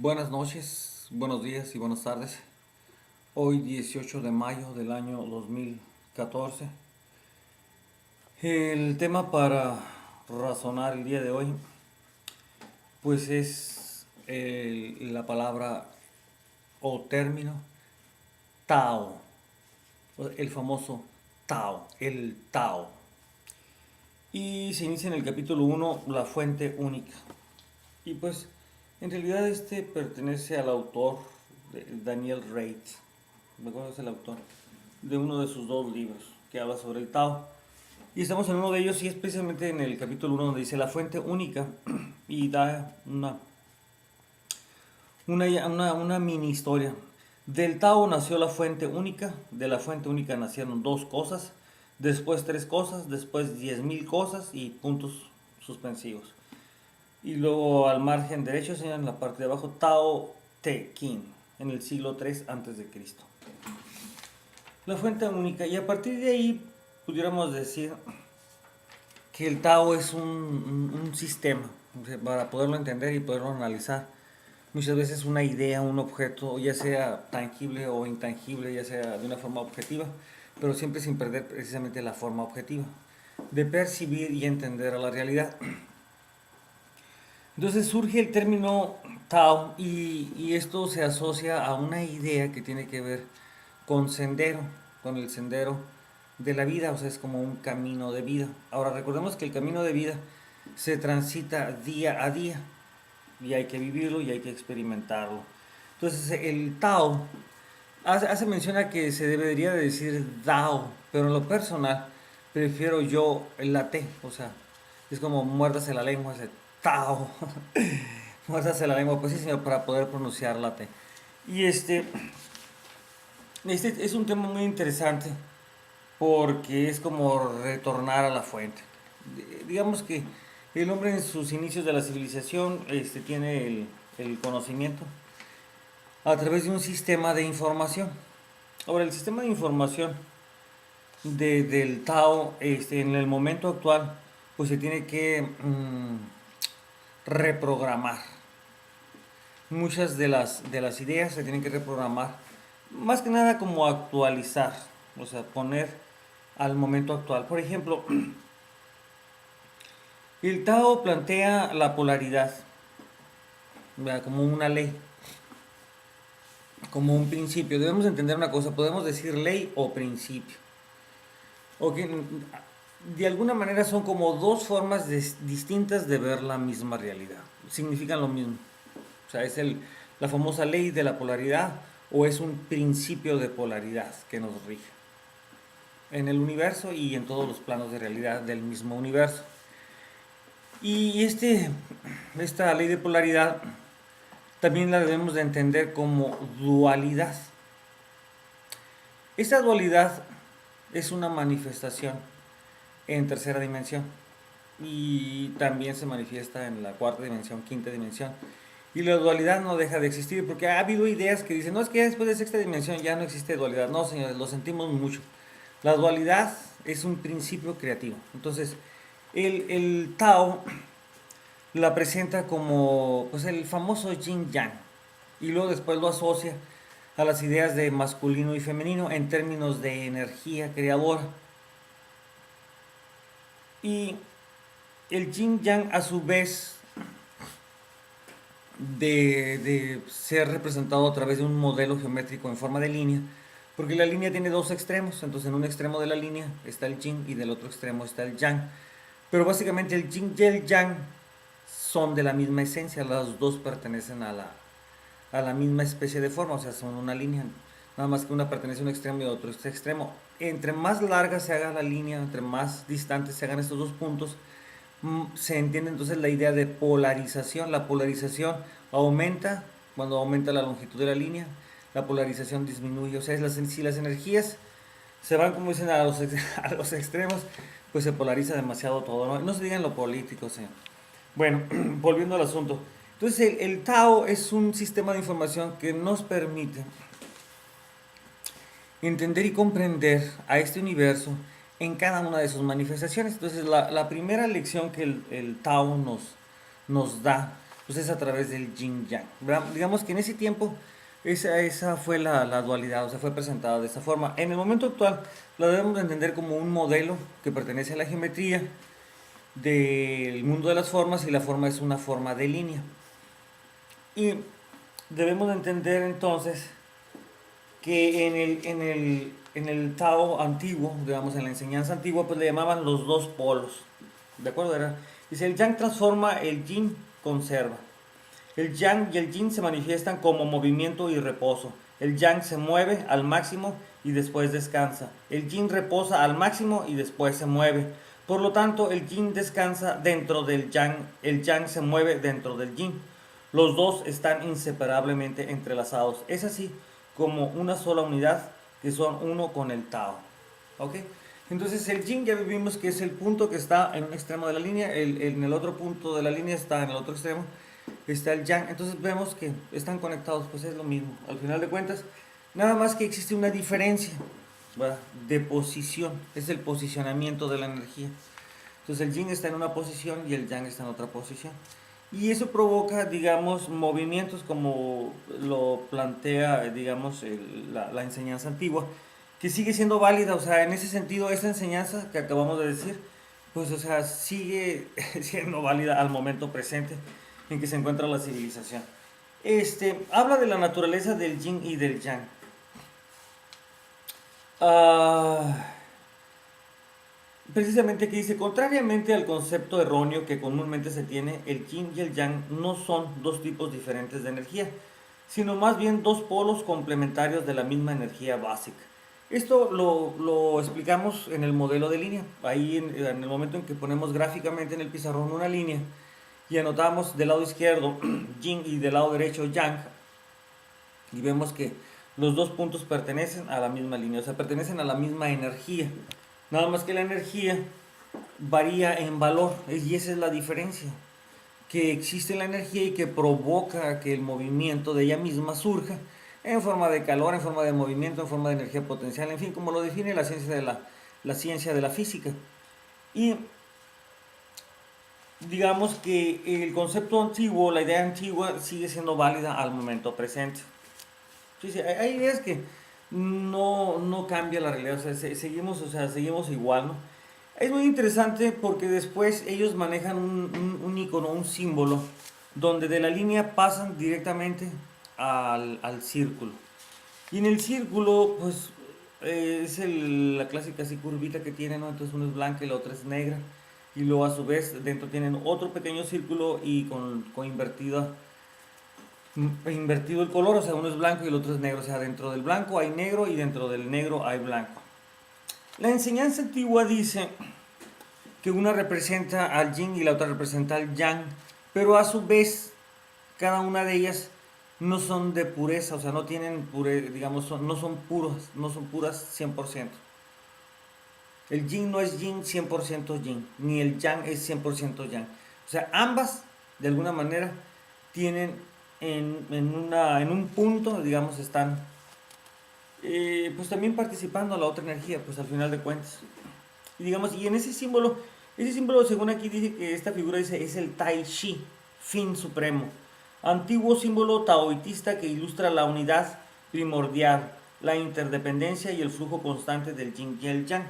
Buenas noches, buenos días y buenas tardes. Hoy 18 de mayo del año 2014. El tema para razonar el día de hoy pues es la palabra o término Tao, el famoso Tao, el Tao. Y se inicia en el capítulo 1, la fuente única. Y pues en realidad este pertenece al autor Daniel Reid, me acuerdo es el autor, de uno de sus dos libros que habla sobre el Tao. Y estamos en uno de ellos y es precisamente en el capítulo 1 donde dice la fuente única y da una mini historia. Del Tao nació la fuente única, de la fuente única nacieron dos cosas, después tres cosas, después 10.000 cosas y puntos suspensivos. Y luego al margen derecho señalan en la parte de abajo Tao Te Ching en el siglo III antes de Cristo. La fuente única, y a partir de ahí pudiéramos decir que el Tao es un sistema, o sea, para poderlo entender y poderlo analizar. Muchas veces una idea, un objeto, ya sea tangible o intangible, ya sea de una forma objetiva, pero siempre sin perder precisamente la forma objetiva, de percibir y entender a la realidad. Entonces surge el término Tao y esto se asocia a una idea que tiene que ver con sendero, con el sendero de la vida, o sea, es como un camino de vida. Ahora recordemos que el camino de vida se transita día a día y hay que vivirlo y hay que experimentarlo. Entonces el Tao hace mención a que se debería de decir Dao, pero en lo personal prefiero yo la T, o sea, es como muérdase la lengua, ese Tao. Muérdase la lengua, pues sí, señor, para poder pronunciar la T. Y este es un tema muy interesante porque es como retornar a la fuente. Digamos que el hombre en sus inicios de la civilización tiene el conocimiento a través de un sistema de información. Ahora, el sistema de información del Tao en el momento actual pues se tiene que reprogramar. Muchas de las ideas se tienen que reprogramar, más que nada como actualizar, o sea, poner al momento actual. Por ejemplo, el Tao plantea la polaridad, ¿verdad?, como una ley, como un principio. Debemos entender una cosa, podemos decir ley o principio. O que de alguna manera son como dos formas distintas de ver la misma realidad. Significan lo mismo. O sea, es la famosa ley de la polaridad o es un principio de polaridad que nos rige en el universo y en todos los planos de realidad del mismo universo. Y esta ley de polaridad también la debemos de entender como dualidad. Esta dualidad es una manifestación en tercera dimensión y también se manifiesta en la cuarta dimensión, quinta dimensión. Y la dualidad no deja de existir porque ha habido ideas que dicen, no, es que ya después de sexta dimensión ya no existe dualidad. No, señores, lo sentimos mucho. La dualidad es un principio creativo. Entonces, el Tao la presenta como pues, el famoso yin yang y luego después lo asocia a las ideas de masculino y femenino en términos de energía creadora. Y el yin yang a su vez de ser representado a través de un modelo geométrico en forma de línea, porque la línea tiene dos extremos, entonces en un extremo de la línea está el yin y del otro extremo está el yang, pero básicamente el yin y el yang son de la misma esencia, las dos pertenecen a la misma especie de forma, o sea, son una línea, nada más que una pertenece a un extremo y otro a este extremo. Entre más larga se haga la línea, entre más distantes se hagan estos dos puntos, se entiende entonces la idea de polarización. La polarización aumenta cuando aumenta la longitud de la línea, la polarización disminuye. O sea, si las energías se van, como dicen, a los extremos, pues se polariza demasiado todo. No se diga en lo político, señor. Bueno, volviendo al asunto. Entonces, el Tao es un sistema de información que nos permite entender y comprender a este universo en cada una de sus manifestaciones. Entonces, la primera lección que el Tao nos da, pues es a través del yin yang, ¿verdad? Digamos que en ese tiempo esa fue la dualidad, o sea, fue presentada de esta forma. En el momento actual la debemos de entender como un modelo que pertenece a la geometría del mundo de las formas, y la forma es una forma de línea. Y debemos de entender entonces que en el Tao antiguo, digamos en la enseñanza antigua, pues le llamaban los dos polos. ¿De acuerdo? Dice, el yang transforma, el yin conserva. El yang y el yin se manifiestan como movimiento y reposo. El yang se mueve al máximo y después descansa. El yin reposa al máximo y después se mueve. Por lo tanto, el yin descansa dentro del yang, el yang se mueve dentro del yin. Los dos están inseparablemente entrelazados. Es así como una sola unidad, que son uno con el Tao. ¿Ok? Entonces el yin ya vimos que es el punto que está en un extremo de la línea, en el otro punto de la línea está en el otro extremo, está el yang. Entonces vemos que están conectados, pues es lo mismo. Al final de cuentas, nada más que existe una diferencia, ¿verdad?, de posición, es el posicionamiento de la energía. Entonces el yin está en una posición y el yang está en otra posición. Y eso provoca, digamos, movimientos como lo plantea, digamos, la enseñanza antigua, que sigue siendo válida. O sea, en ese sentido, esta enseñanza que acabamos de decir, pues, o sea, sigue siendo válida al momento presente en que se encuentra la civilización. Habla de la naturaleza del yin y del yang. Ah, Precisamente que dice, contrariamente al concepto erróneo que comúnmente se tiene, el yin y el yang no son dos tipos diferentes de energía, sino más bien dos polos complementarios de la misma energía básica. Esto lo explicamos en el modelo de línea. Ahí en el momento en que ponemos gráficamente en el pizarrón una línea y anotamos del lado izquierdo yin y del lado derecho yang, y vemos que los dos puntos pertenecen a la misma línea, o sea, pertenecen a la misma energía. Nada más que la energía varía en valor, y esa es la diferencia, que existe la energía y que provoca que el movimiento de ella misma surja en forma de calor, en forma de movimiento, en forma de energía potencial, en fin, como lo define la ciencia de la física. Y digamos que el concepto antiguo, la idea antigua, sigue siendo válida al momento presente. Sí, sí, hay ideas que no cambia la realidad, seguimos igual, ¿no? Es muy interesante porque después ellos manejan un icono, un símbolo, donde de la línea pasan directamente al círculo. Y en el círculo, pues, es la clásica así curvita que tiene, ¿no? Entonces uno es blanca y la otra es negra. Y luego a su vez dentro tienen otro pequeño círculo y con invertido el color, o sea, uno es blanco y el otro es negro, o sea, dentro del blanco hay negro y dentro del negro hay blanco. La enseñanza antigua dice que una representa al yin y la otra representa al yang, pero a su vez cada una de ellas no son de pureza, o sea, no tienen digamos, no son puras 100%. El yin no es yin 100% yin, ni el yang es 100% yang. O sea, ambas, de alguna manera, tienen en un punto, digamos, están pues también participando a la otra energía, pues al final de cuentas. Y digamos, y en ese símbolo según aquí dice que esta figura dice, es el Tai Chi, fin supremo. Antiguo símbolo taoísta que ilustra la unidad primordial, la interdependencia y el flujo constante del yin y el yang.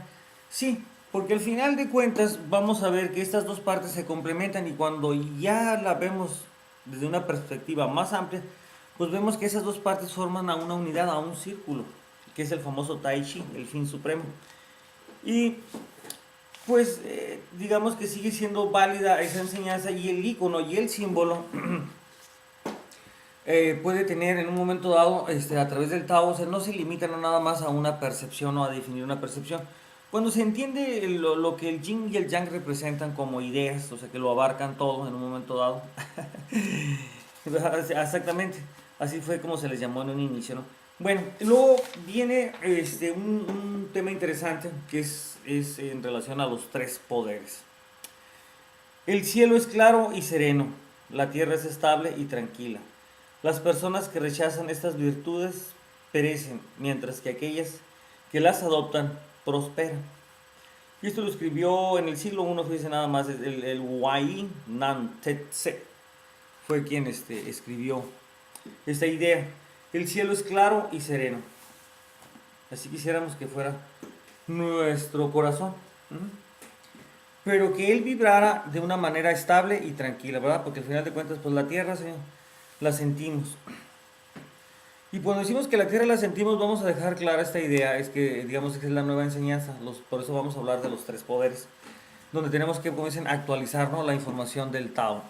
Sí, porque al final de cuentas vamos a ver que estas dos partes se complementan, y cuando ya la vemos desde una perspectiva más amplia, pues vemos que esas dos partes forman a una unidad, a un círculo, que es el famoso Tai Chi, el fin supremo. Y pues digamos que sigue siendo válida esa enseñanza, y el icono y el símbolo puede tener en un momento dado, a través del Tao, o sea, no se limitan nada más a una percepción o a definir una percepción. Cuando se entiende lo que el yin y el yang representan como ideas, o sea, que lo abarcan todo en un momento dado. Exactamente, así fue como se les llamó en un inicio, ¿no? Bueno, luego viene un tema interesante que es en relación a los tres poderes. El cielo es claro y sereno, la tierra es estable y tranquila. Las personas que rechazan estas virtudes perecen, mientras que aquellas que las adoptan prosperan. Y esto lo escribió en el siglo I, fíjense nada más, el Huai Nan Tse. fue quien escribió esta idea. El cielo es claro y sereno. Así quisiéramos que fuera nuestro corazón. Pero que él vibrara de una manera estable y tranquila, ¿verdad? Porque al final de cuentas, pues la tierra, Señor, la sentimos. Y cuando decimos que la tierra la sentimos, vamos a dejar clara esta idea, es que, digamos, que es la nueva enseñanza, por eso vamos a hablar de los tres poderes, donde tenemos que, como dicen, actualizar, ¿no?, la información del Tao.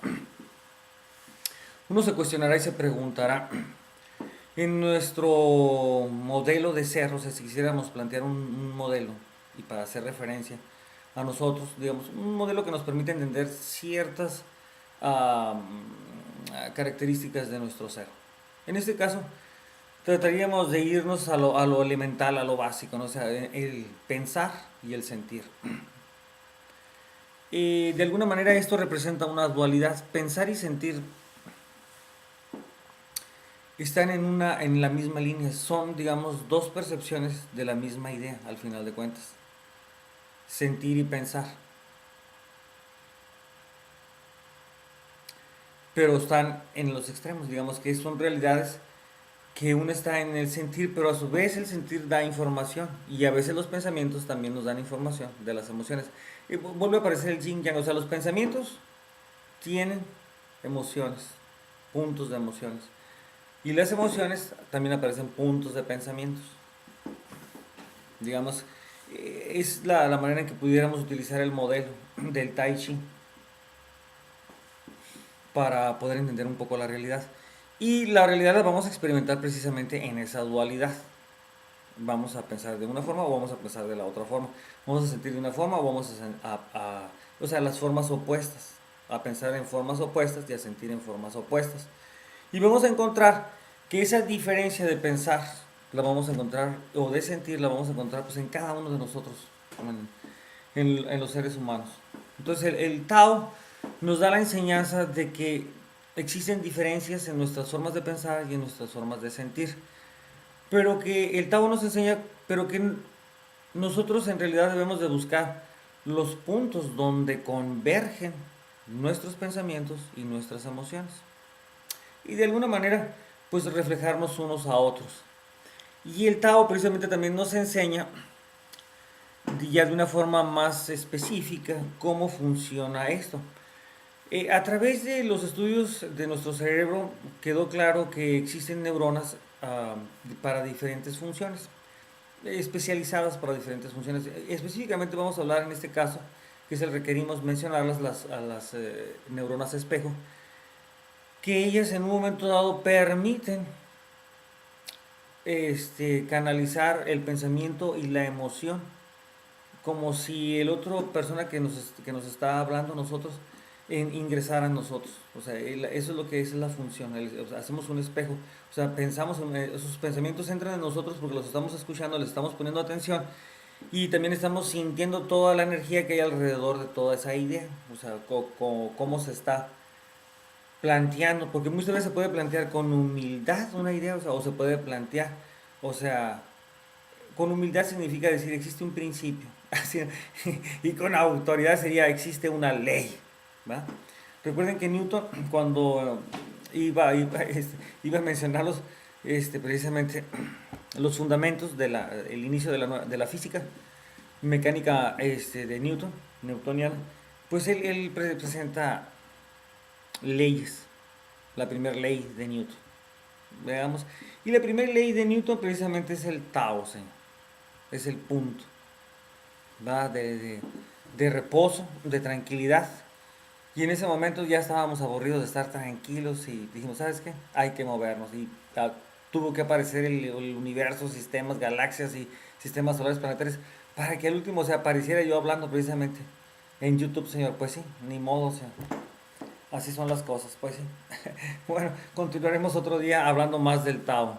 Uno se cuestionará y se preguntará, en nuestro modelo de ser, o sea, si quisiéramos plantear un modelo, y para hacer referencia a nosotros, digamos, un modelo que nos permite entender ciertas características de nuestro ser. En este caso, trataríamos de irnos a lo elemental, a lo básico, ¿no? O sea, el pensar y el sentir. De alguna manera esto representa una dualidad. Pensar y sentir están en la misma línea. Son, digamos, dos percepciones de la misma idea, al final de cuentas. Sentir y pensar. Pero están en los extremos, digamos que son realidades que uno está en el sentir, pero a su vez el sentir da información y a veces los pensamientos también nos dan información de las emociones. Y vuelve a aparecer el yin yang, o sea, los pensamientos tienen emociones, puntos de emociones. Y las emociones también aparecen puntos de pensamientos. Digamos, es la manera en que pudiéramos utilizar el modelo del Tai Chi para poder entender un poco la realidad. Y la realidad la vamos a experimentar precisamente en esa dualidad. Vamos a pensar de una forma o vamos a pensar de la otra forma. Vamos a sentir de una forma o vamos o sea, las formas opuestas. A pensar en formas opuestas y a sentir en formas opuestas. Y vamos a encontrar que esa diferencia de pensar la vamos a encontrar, o de sentir la vamos a encontrar pues en cada uno de nosotros, en los seres humanos. Entonces el Tao nos da la enseñanza de que existen diferencias en nuestras formas de pensar y en nuestras formas de sentir. Pero que el Tao nos enseña, pero que nosotros en realidad debemos de buscar los puntos donde convergen nuestros pensamientos y nuestras emociones. Y de alguna manera, pues reflejarnos unos a otros. Y el Tao precisamente también nos enseña ya de una forma más específica cómo funciona esto. A través de los estudios de nuestro cerebro quedó claro que existen neuronas para diferentes funciones, especializadas para diferentes funciones. Específicamente vamos a hablar en este caso, que es el requerimos mencionarlas, a las neuronas espejo, que ellas en un momento dado permiten canalizar el pensamiento y la emoción, como si el otro persona que nos está hablando nosotros ingresara en nosotros. O sea, eso es lo que es la función. O sea, hacemos un espejo. O sea, pensamos, esos pensamientos entran en nosotros porque los estamos escuchando, les estamos poniendo atención y también estamos sintiendo toda la energía que hay alrededor de toda esa idea. O sea, cómo se está planteando, porque muchas veces se puede plantear con humildad una idea, o sea, o se puede plantear, o sea, con humildad significa decir existe un principio, así, y con autoridad sería existe una ley, ¿va? Recuerden que Newton cuando iba a mencionar precisamente los fundamentos el inicio de la física mecánica de Newton, newtoniana, pues él presenta leyes, la primera ley de Newton, veamos, y la primera ley de Newton precisamente es el Tao, señor, es el punto, ¿va? De reposo, de tranquilidad. Y en ese momento ya estábamos aburridos de estar tranquilos y dijimos, ¿sabes qué? Hay que movernos. Y tuvo que aparecer el universo, sistemas, galaxias y sistemas solares planetarios para que al último se apareciera yo hablando precisamente en YouTube, señor. Pues sí, ni modo, señor. Así son las cosas, pues sí. Bueno, continuaremos otro día hablando más del Tao.